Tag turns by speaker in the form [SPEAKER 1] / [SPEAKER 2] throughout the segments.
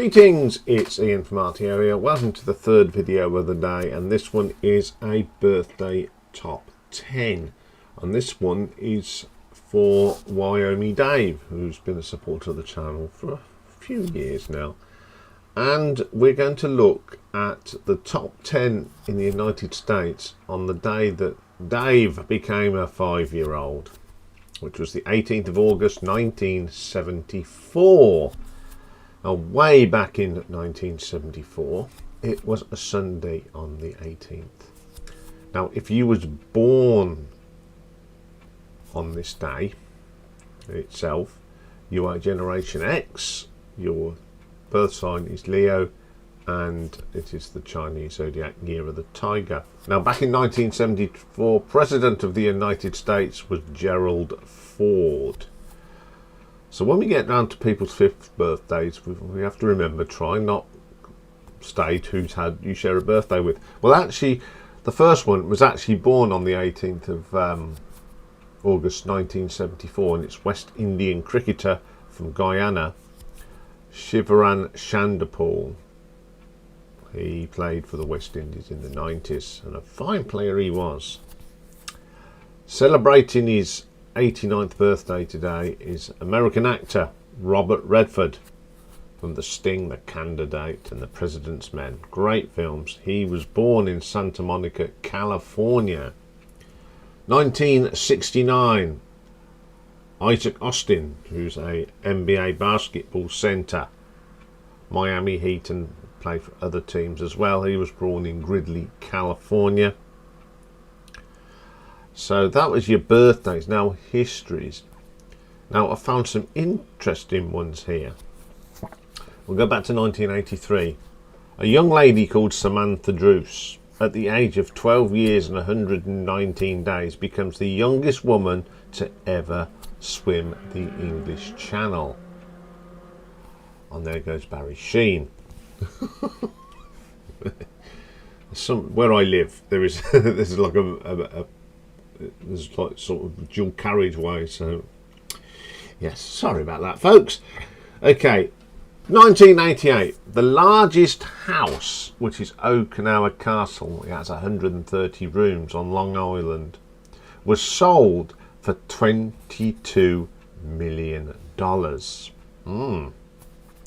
[SPEAKER 1] Greetings, it's Ian from RT Area. Welcome to the third video of the day, and this one is a birthday top 10. And this one is for Wyoming Dave, who's been a supporter of the channel for a few years now. And we're going to look at the top 10 in the United States on the day that Dave became a 5-year-old, which was the 18th of August 1974. Now, way back in 1974, it was a Sunday on the 18th. Now, if you was born on this day itself, you are Generation X, your birth sign is Leo, and it is the Chinese zodiac year of the tiger. Now, back in 1974, President of the United States was Gerald Ford. So when we get down to people's 5th birthdays, we have to remember, try not state who's had you share a birthday with. Well, actually, the first one was actually born on the 18th of August 1974, and it's West Indian cricketer from Guyana, Shivaran Chanderpaul. He played for the West Indies in the 90s, and a fine player he was. Celebrating his 89th birthday today is American actor Robert Redford from The Sting, The Candidate, and The President's Men. Great films. He was born in Santa Monica, California. 1969, Isaac Austin, who's a NBA basketball center, Miami Heat, and played for other teams as well. He was born in Gridley, California. So that was your birthdays. Now, histories. Now, I found some interesting ones here. We'll go back to 1983. A young lady called Samantha Druce, at the age of 12 years and 119 days, becomes the youngest woman to ever swim the English Channel. And there goes Barry Sheen. Where I live, there's like there's like sort of dual carriageway, so yes, sorry about that, folks. Okay, 1988, the largest house, which is Okinawa Castle, it has 130 rooms on Long Island, was sold for $22 million.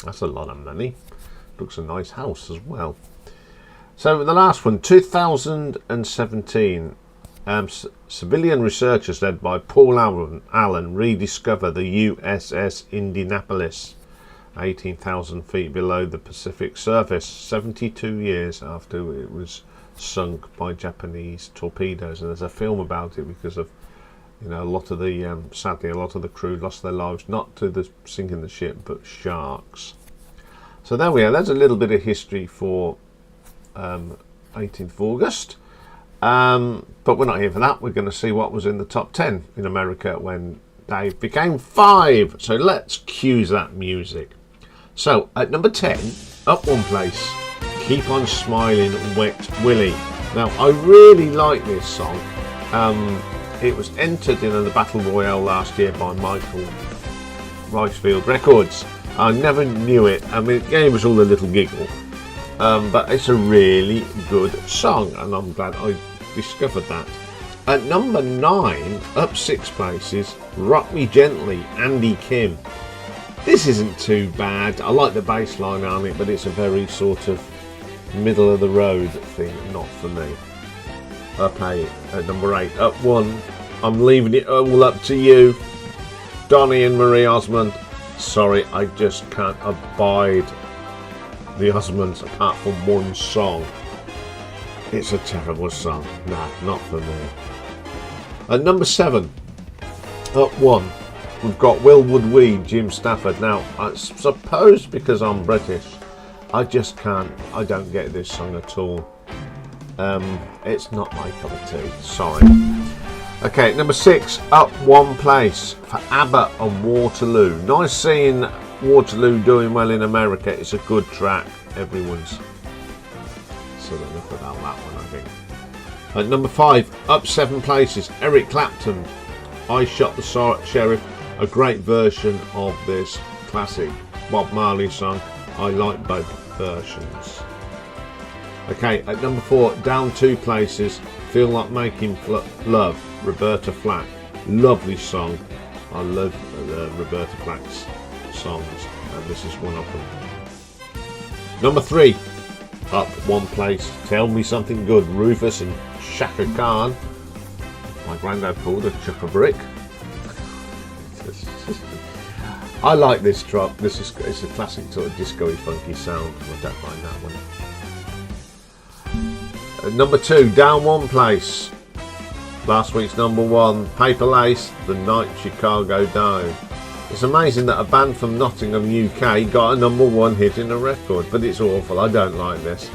[SPEAKER 1] That's a lot of money. Looks a nice house as well. So the last one, 2017, civilian researchers led by Paul Allen rediscover the USS Indianapolis, 18,000 feet below the Pacific surface, 72 years after it was sunk by Japanese torpedoes. And there's a film about it because of, you know, a lot of the sadly a lot of the crew lost their lives, not to the sinking the ship, but sharks. So there we are. There's a little bit of history for 18th of August. But we're not here for that. We're going to see what was in the top 10 in America when Dave became 5. So let's cue that music. So at number 10, up one place, Keep On Smiling, Wet Willie. Now, I really like this song. It was entered in the Battle Royale last year by Michael Ricefield Records. I never knew it. I mean, it gave us all a little giggle. But it's a really good song, and I'm glad I discovered that. At number 9, up 6 places, Rock Me Gently, Andy Kim. This isn't too bad. I like the bass line on it, but it's a very sort of middle of the road thing, not for me. Up 8, at number 8, up 1, I'm Leaving It All Up to You, Donny and Marie Osmond. Sorry, I just can't abide the Osmonds apart from one song. It's a terrible song. Nah, not for me. At number 7, up 1, we've got Will Would We, Jim Stafford. Now, I suppose because I'm British, I just can't, I don't get this song at all. It's not my cup of tea, sorry. Okay, number 6, up 1 place for ABBA and Waterloo. Nice seeing Waterloo doing well in America. It's a good track. Everyone's sort of look about that one, I think. At number 5, up 7 places, Eric Clapton, I Shot the Sheriff. A great version of this classic Bob Marley song. I like both versions. Okay, at number 4, down 2 places, Feel Like Making Love, Roberta Flack. Lovely song. I love Roberta Flack's songs, and this is one of them. Number 3, up 1 place, Tell Me Something Good, Rufus and Shaka Khan. My granddad called a chuck a brick. I like this drop. It's a classic sort of disco-y funky sound. I don't mind that one. Number 2, down 1 place. Last week's number 1, Paper Lace, The Night Chicago Died. It's amazing that a band from Nottingham, UK got a number 1 hit in a record, but it's awful. I don't like this.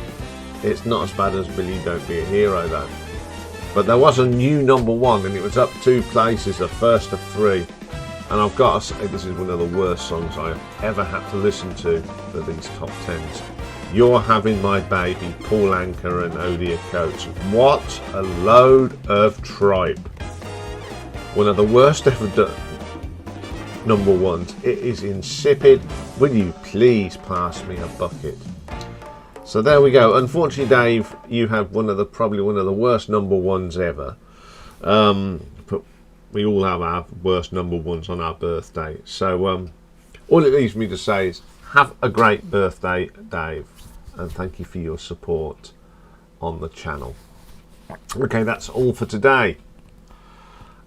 [SPEAKER 1] It's not as bad as Billy Don't Be a Hero though. But there was a new number 1 and it was up 2 places, the first of 3. And I've got to say, this is one of the worst songs I've ever had to listen to for these top 10s. You're Having My Baby, Paul Anka and Odia Coates. What a load of tripe. One of the worst ever done number 1s. It is insipid. Will you please pass me a bucket? So there we go. Unfortunately, Dave, you have probably one of the worst number 1s ever. But we all have our worst number 1s on our birthday. So all it leaves me to say is have a great birthday, Dave, and thank you for your support on the channel. Okay, that's all for today.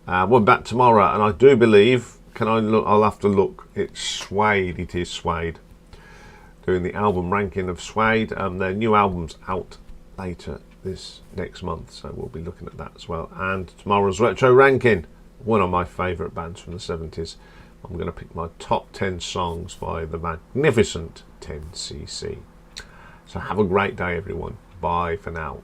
[SPEAKER 1] We're back tomorrow, and I do believe, I'll have to look. It's Suede. It is Suede. Doing the album ranking of Suede. Their new album's out later this next month, so we'll be looking at that as well. And tomorrow's retro ranking, one of my favourite bands from the 70s. I'm going to pick my top 10 songs by the magnificent 10cc. So have a great day, everyone. Bye for now.